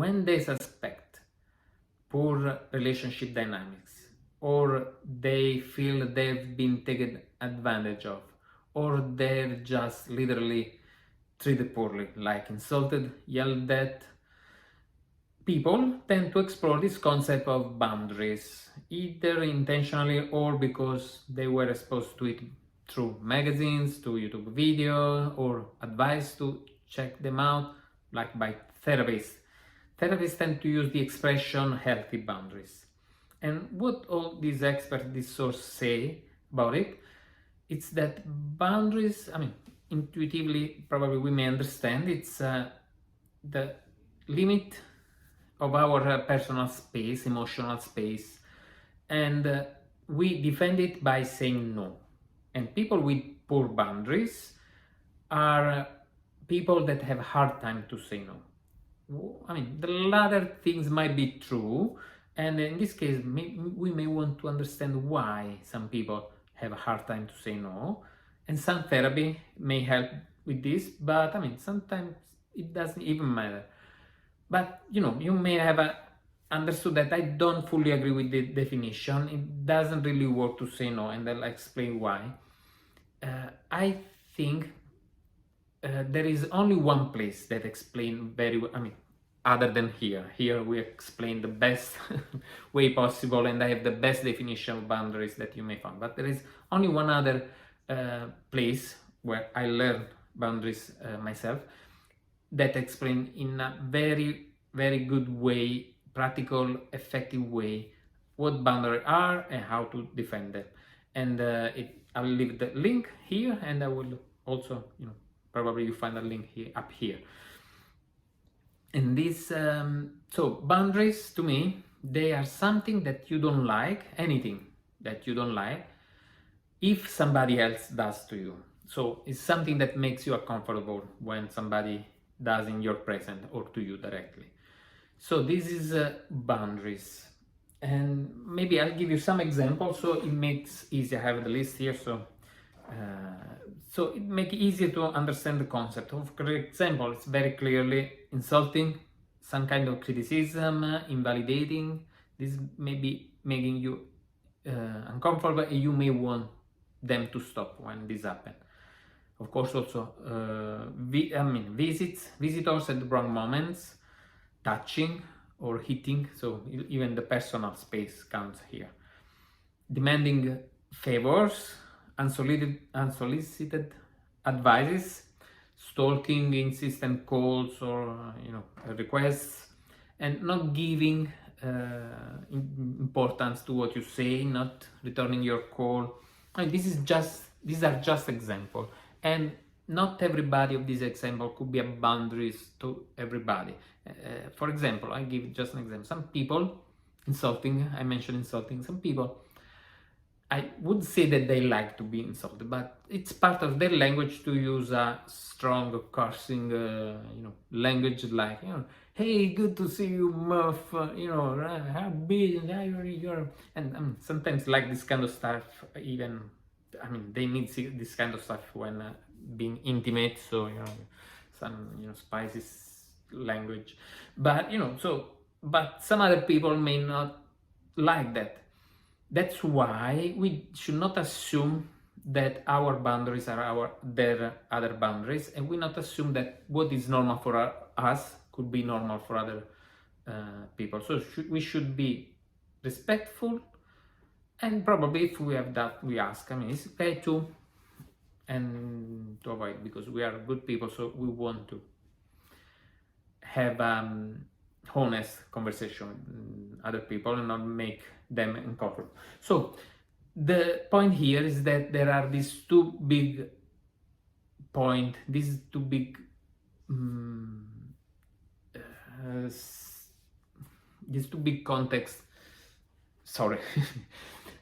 when they suspect poor relationship dynamics, or they feel they've been taken advantage of, or they're just literally treated poorly, like insulted, yelled at, people tend to explore this concept of boundaries, either intentionally or because they were exposed to it through magazines, to YouTube videos, or advice to check them out, like by therapists. Therapists tend to use the expression healthy boundaries. And what all these experts, these sources say about it, it's that boundaries, intuitively, probably we may understand, it's the limit of our personal space, emotional space, and we defend it by saying no. And people with poor boundaries are people that have a hard time to say no. The latter things might be true, and in this case, we may want to understand why some people have a hard time to say no, and some therapy may help with this, but sometimes it doesn't even matter. But you may have understood that I don't fully agree with the definition. It doesn't really work to say no, and I'll explain why. I think there is only one place that explains very well. Other than here. Here we explain the best way possible, and I have the best definition of boundaries that you may find. But there is only one other place where I learned boundaries myself, that explain in a very, very good way, practical, effective way, what boundaries are and how to defend them. And I'll leave the link here, and I will also, probably you find a link here, up here. And this, so boundaries to me, they are something that you don't like, anything that you don't like, if somebody else does to you. So it's something that makes you uncomfortable when somebody does in your presence or to you directly. So this is boundaries, and maybe I'll give you some examples so it makes easier. I have the list here, so it makes it easier to understand the concept. For example, it's very clearly insulting, some kind of criticism, invalidating. This may be making you uncomfortable, and you may want them to stop when this happens. Of course, also visitors at the wrong moments, touching or hitting, so even the personal space counts here. Demanding favors, unsolicited advices, stalking, insistent calls or requests, and not giving importance to what you say, not returning your call. These are just examples. And not everybody of these examples could be a boundaries to everybody. For example, I give just an example. Some people insulting, I mentioned insulting, some people, I would say that they like to be insulted, but it's part of their language to use a strong cursing, language like, hey, good to see you, muff, how big, you're, and sometimes like this kind of stuff, even, they need this kind of stuff when being intimate, so, some, spicy language, but, but some other people may not like that. That's why we should not assume that our boundaries are their other boundaries, and we not assume that what is normal for us could be normal for other people. So we should be respectful, and probably if we have that, we ask, it's okay to avoid, because we are good people, so we want to have honest conversation with other people and not make them uncomfortable. So the point here is that there are these two big contexts. Sorry,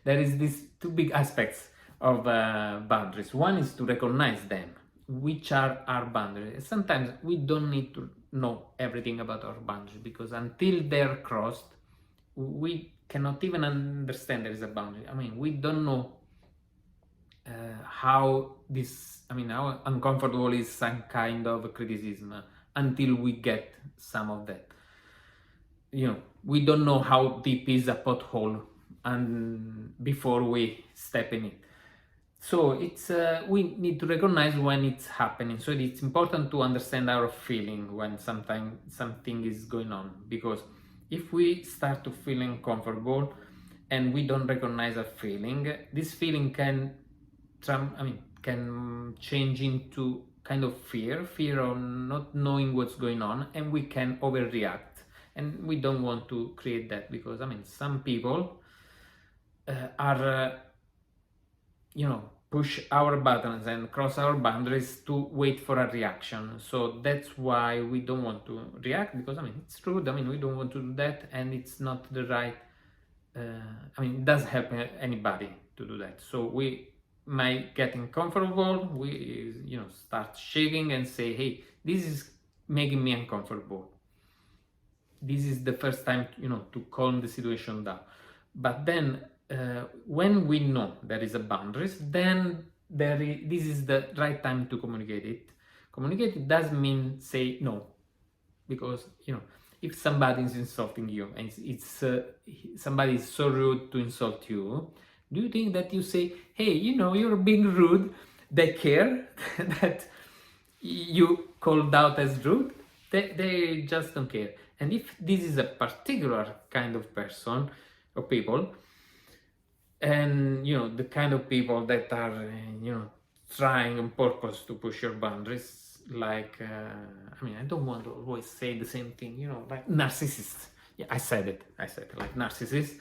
there is these two big aspects of boundaries. One is to recognize them, which are our boundaries. Sometimes we don't need to know everything about our boundaries, because until they're crossed, we cannot even understand there is a boundary. We don't know how uncomfortable is some kind of criticism until we get some of that. we don't know how deep is a pothole and before we step in it. So it's we need to recognize when it's happening. So it's important to understand our feeling when something is going on, because if we start to feel uncomfortable and we don't recognize a feeling, this feeling can change into kind of fear of not knowing what's going on, and we can overreact. And we don't want to create that, because some people are push our buttons and cross our boundaries to wait for a reaction. So that's why we don't want to react, because it's rude. We don't want to do that, and it's not the right it doesn't help anybody to do that. So we might get uncomfortable, we start shaking and say, hey, this is making me uncomfortable. This is the first time to calm the situation down. But then when we know there is a boundaries, then this is the right time to communicate it. Communicate it doesn't mean say no, because if somebody is insulting you and it's somebody is so rude to insult you, do you think that you say, hey, you're being rude, they care that you called out as rude? They just don't care. And if this is a particular kind of person or people, and the kind of people that are trying on purpose to push your boundaries, like I don't want to always say the same thing, like narcissists. Yeah, I said it like narcissists.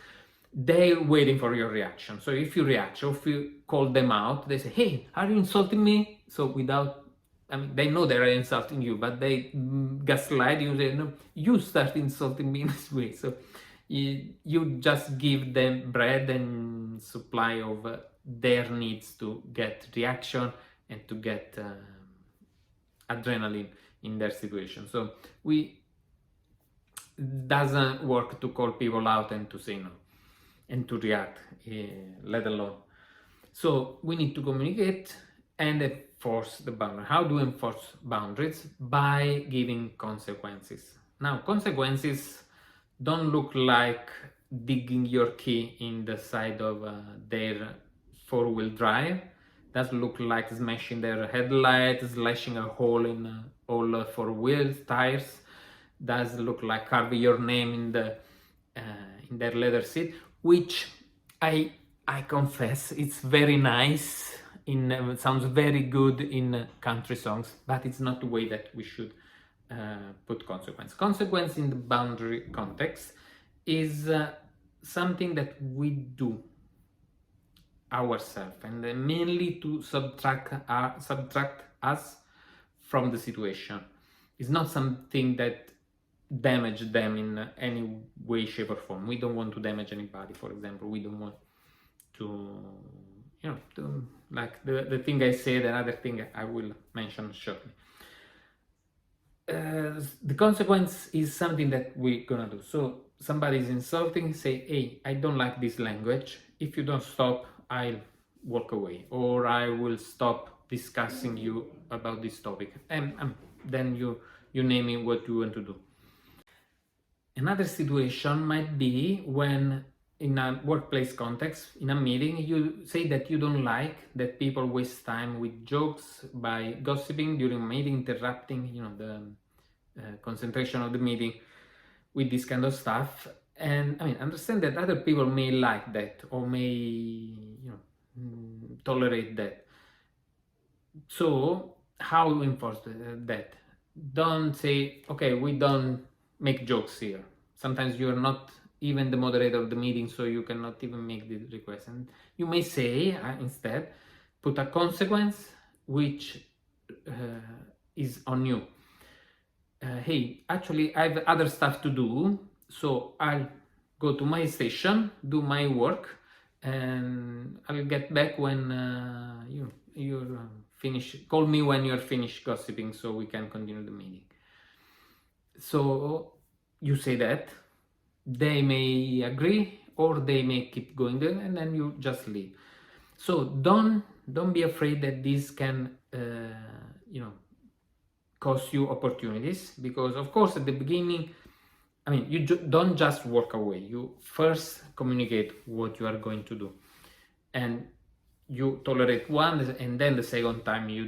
They're waiting for your reaction. So if you react, or if you call them out, they say, hey, are you insulting me? So without, they know they're insulting you, but they gaslight you, say, no, you start insulting me in this way. So you just give them bread and supply of their needs to get reaction and to get adrenaline in their situation. So doesn't work to call people out and to say no and to react, let alone. So we need to communicate and enforce the boundary. How do we enforce boundaries? By giving consequences. Now, consequences don't look like digging your key in the side of their four-wheel drive. Doesn't look like smashing their headlight, slashing a hole in all four wheels tires. Does look like carving your name in their leather seat, which I confess it's very nice. It sounds very good in country songs, but it's not the way that we should put consequence. Consequence in the boundary context is something that we do ourselves, and mainly to subtract us from the situation. It's not something that damage them in any way, shape or form. We don't want to damage anybody. For example, we don't want to like the thing I said, another thing I will mention shortly. The consequence is something that we're gonna do. So somebody is insulting, say, hey, I don't like this language. If you don't stop, I'll walk away, or I will stop discussing you about this topic. And then you name it what you want to do. Another situation might be when in a workplace context, in a meeting, you say that you don't like that people waste time with jokes by gossiping during a meeting, interrupting the concentration of the meeting with this kind of stuff. And understand that other people may like that, or may tolerate that. So how enforce that? Don't say, okay, we don't make jokes here. Sometimes you're not even the moderator of the meeting, so you cannot even make the request. And you may say instead, put a consequence which is on you. Hey, actually I have other stuff to do, so I'll go to my station, do my work, and I'll get back when you're finished. Call me when you're finished gossiping so we can continue the meeting. So you say that, they may agree or they may keep going there, and then you just leave. So don't be afraid that this can cost you opportunities, because of course at the beginning I mean, you don't just walk away. You first communicate what you are going to do, and you tolerate one, and then the second time you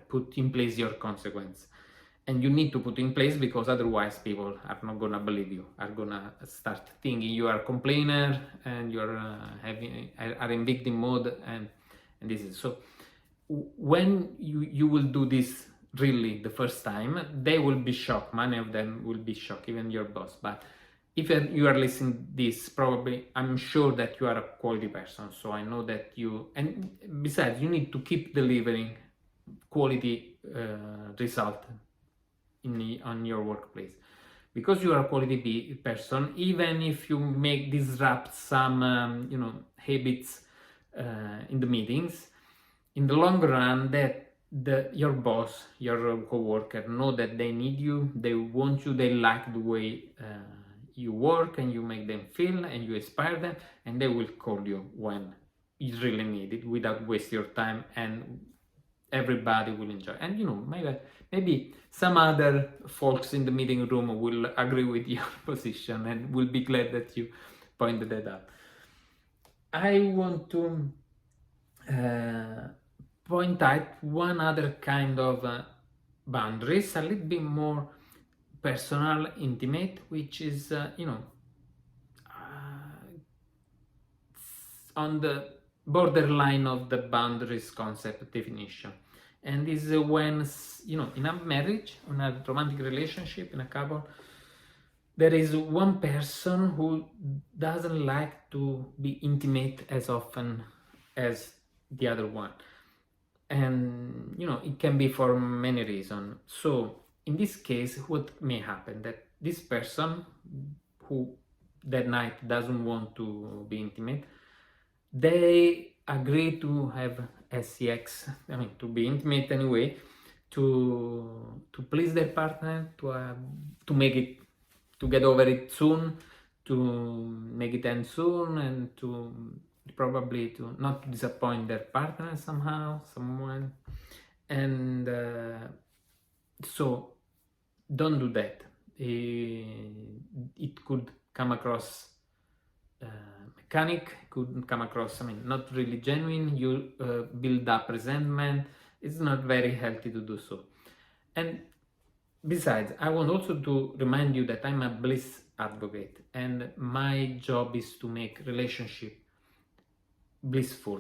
put in place your consequence. And you need to put in place, because otherwise people are not gonna believe you, are gonna start thinking you are a complainer and you're are in victim mode, and this is so. When you will do this really the first time, they will be shocked. Many of them will be shocked, even your boss. But if you are listening this, probably I'm sure that you are a quality person. So I know that you, and besides, you need to keep delivering quality result on your workplace, because you are a quality person. Even if you make disrupt some habits in the meetings, in the long run, that your boss, your coworker know that they need you, they want you, they like the way you work and you make them feel, and you inspire them, and they will call you when it's really needed without waste your time, and everybody will enjoy. And maybe some other folks in the meeting room will agree with your position and will be glad that you pointed that out. I want to point out one other kind of boundaries, a little bit more personal, intimate, which is on the borderline of the boundaries concept definition. And this is when, in a marriage, in a romantic relationship, in a couple, there is one person who doesn't like to be intimate as often as the other one. And, it can be for many reasons. So, in this case, what may happen? That this person who that night doesn't want to be intimate, they agree to have sex, to be intimate anyway, to please their partner, to make it, to get over it soon, to make it end soon, and to probably to not disappoint their partner someone. And so don't do that. It could come across mechanic, could come across, not really genuine. You build up resentment. It's not very healthy to do so. And besides, I want also to remind you that I'm a bliss advocate, and my job is to make relationship blissful.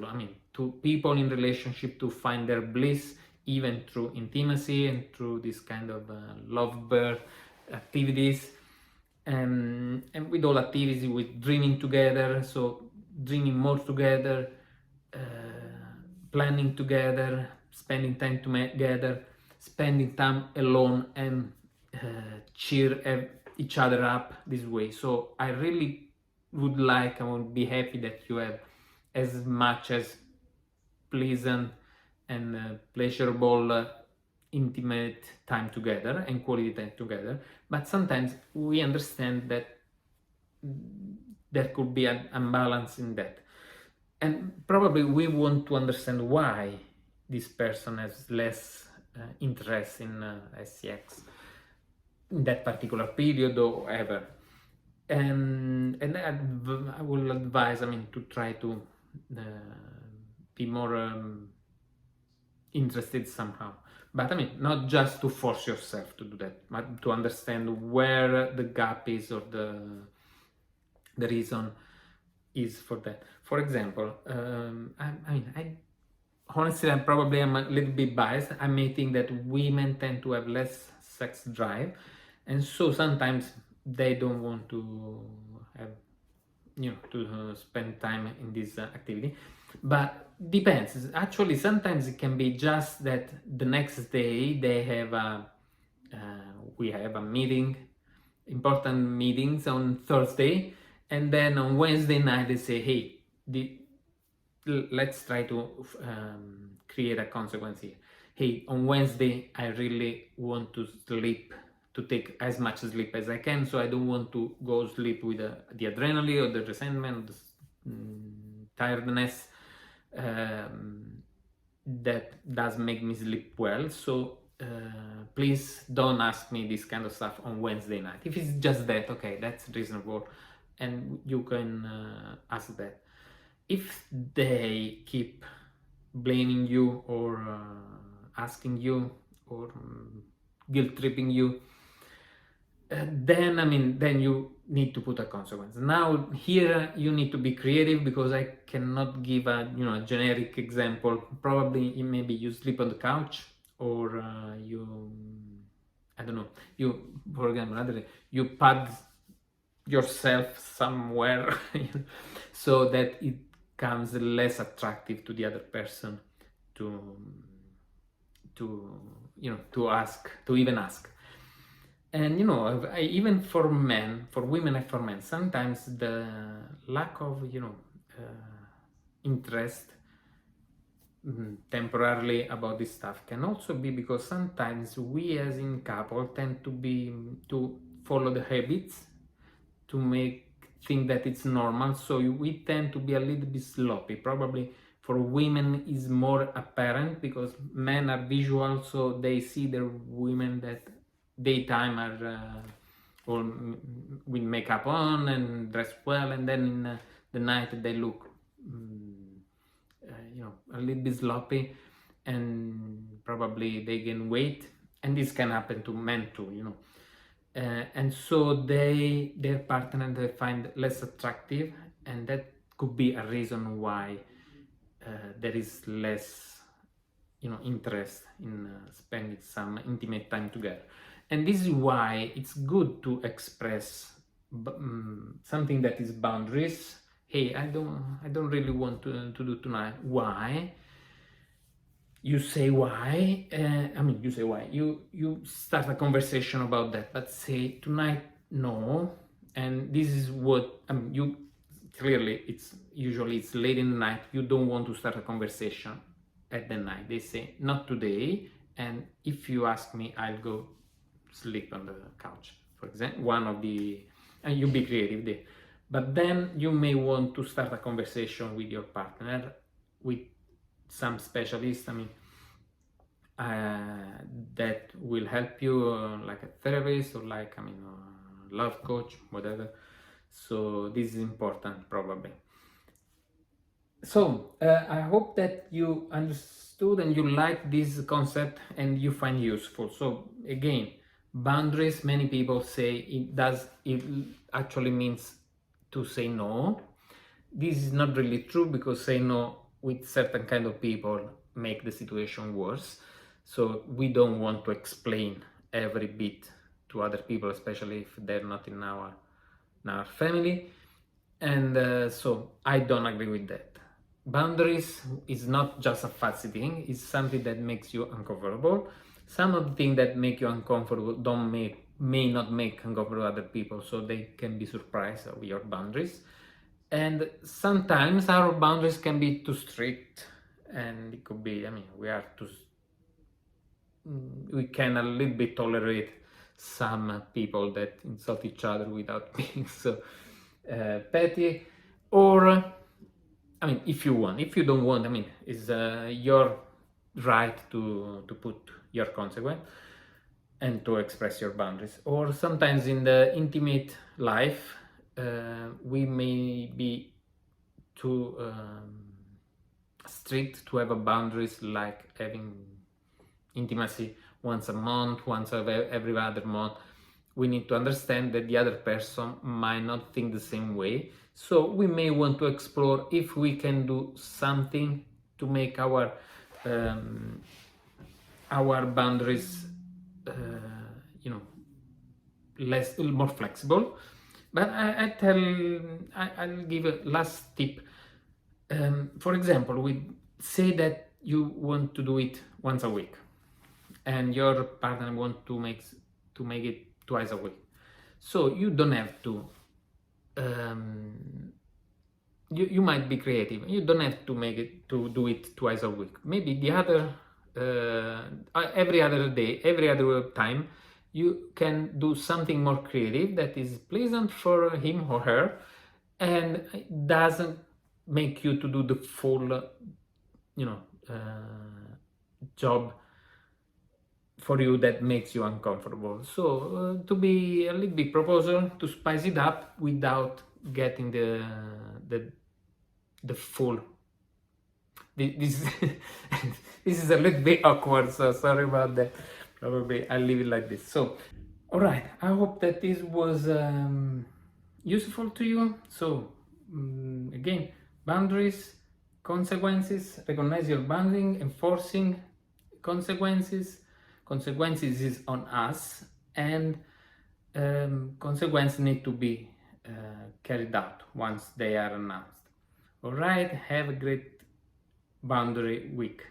To people in relationship to find their bliss, even through intimacy and through this kind of lovebird activities. And with all activities, with dreaming together, so dreaming more together, planning together, spending time together, spending time alone, and cheer each other up this way. So I really I would be happy that you have as much as pleasant and pleasurable intimate time together and quality time together. But sometimes we understand that there could be an imbalance in that, and probably we want to understand why this person has less interest in sex in that particular period or ever. And I will advise, to try to be more interested somehow. But not just to force yourself to do that, but to understand where the gap is, or the reason is for that. For example, I honestly, I probably am a little bit biased. I may think that women tend to have less sex drive, and so sometimes they don't want to have, to spend time in this activity. But depends. Actually, sometimes it can be just that the next day they have we have a meeting, important meetings on Thursday, and then on Wednesday night they say, hey, let's try to create a consequence here. Hey, on Wednesday I really want to sleep, to take as much sleep as I can, so I don't want to go sleep with the adrenaline or the resentment, the tiredness that does make me sleep well. So please don't ask me this kind of stuff on Wednesday night. If it's just that, okay, that's reasonable, and you can ask that. If they keep blaming you or asking you or guilt tripping you, then you need to put a consequence. Now here you need to be creative, because I cannot give a generic example. Probably maybe you sleep on the couch, or I don't know, for example, you pad yourself somewhere so that it becomes less attractive to the other person to even ask. And even for women and for men, sometimes the lack of interest temporarily about this stuff can also be because sometimes we as in couple tend to follow the habits, to think that it's normal, so we tend to be a little bit sloppy. Probably for women is more apparent because men are visual, so they see their women that daytime are all with makeup on and dressed well, and then in the night they look a little bit sloppy, and probably they gain weight, and this can happen to men too, and so their partner they find less attractive, and that could be a reason why there is less interest in spending some intimate time together. And this is why it's good to express something that is boundaries. Hey, I don't really want to do tonight. Why? You say why. You say why. You start a conversation about that, but say tonight no. And this is what you clearly it's late in the night. You don't want to start a conversation at the night. They say not today, and if you ask me, I'll go sleep on the couch, for example. And you be creative there. But then you may want to start a conversation with your partner, with some specialist, that will help you, like a therapist or like a love coach, whatever. So this is important, probably. So I hope that you understood and you like this concept and you find useful. So again, boundaries, many people say it actually means to say no. This is not really true, because say no with certain kind of people make the situation worse. So we don't want to explain every bit to other people, especially if they're not in our family. And so I don't agree with that. Boundaries is not just a fancy thing, it's something that makes you uncomfortable. Some of the things that make you uncomfortable may not make uncomfortable other people, so they can be surprised with your boundaries. And sometimes our boundaries can be too strict, and it could be, we can a little bit tolerate some people that insult each other without being so petty. Or if you want. If you don't want, it's your right to put your consequence and to express your boundaries. Or sometimes in the intimate life, we may be too strict to have a boundaries, like having intimacy once a month, once every other month. We need to understand that the other person might not think the same way. So we may want to explore if we can do something to make our boundaries more flexible. But I'll give a last tip. For example, we say that you want to do it once a week, and your partner wants to make it twice a week. So you don't have to. You might be creative. You don't have to do it twice a week. Maybe the other every other day, every other time, you can do something more creative that is pleasant for him or her, and it doesn't make you to do the full job for you that makes you uncomfortable. So to be a little bit proposal to spice it up without getting the full. This this is a little bit awkward, so sorry about that. Probably I'll leave it like this. So, all right. I hope that this was useful to you. So again, boundaries, consequences. Recognize your boundary, enforcing consequences. Consequences is on us, and consequences need to be carried out once they are announced. All right. Have a great boundary week.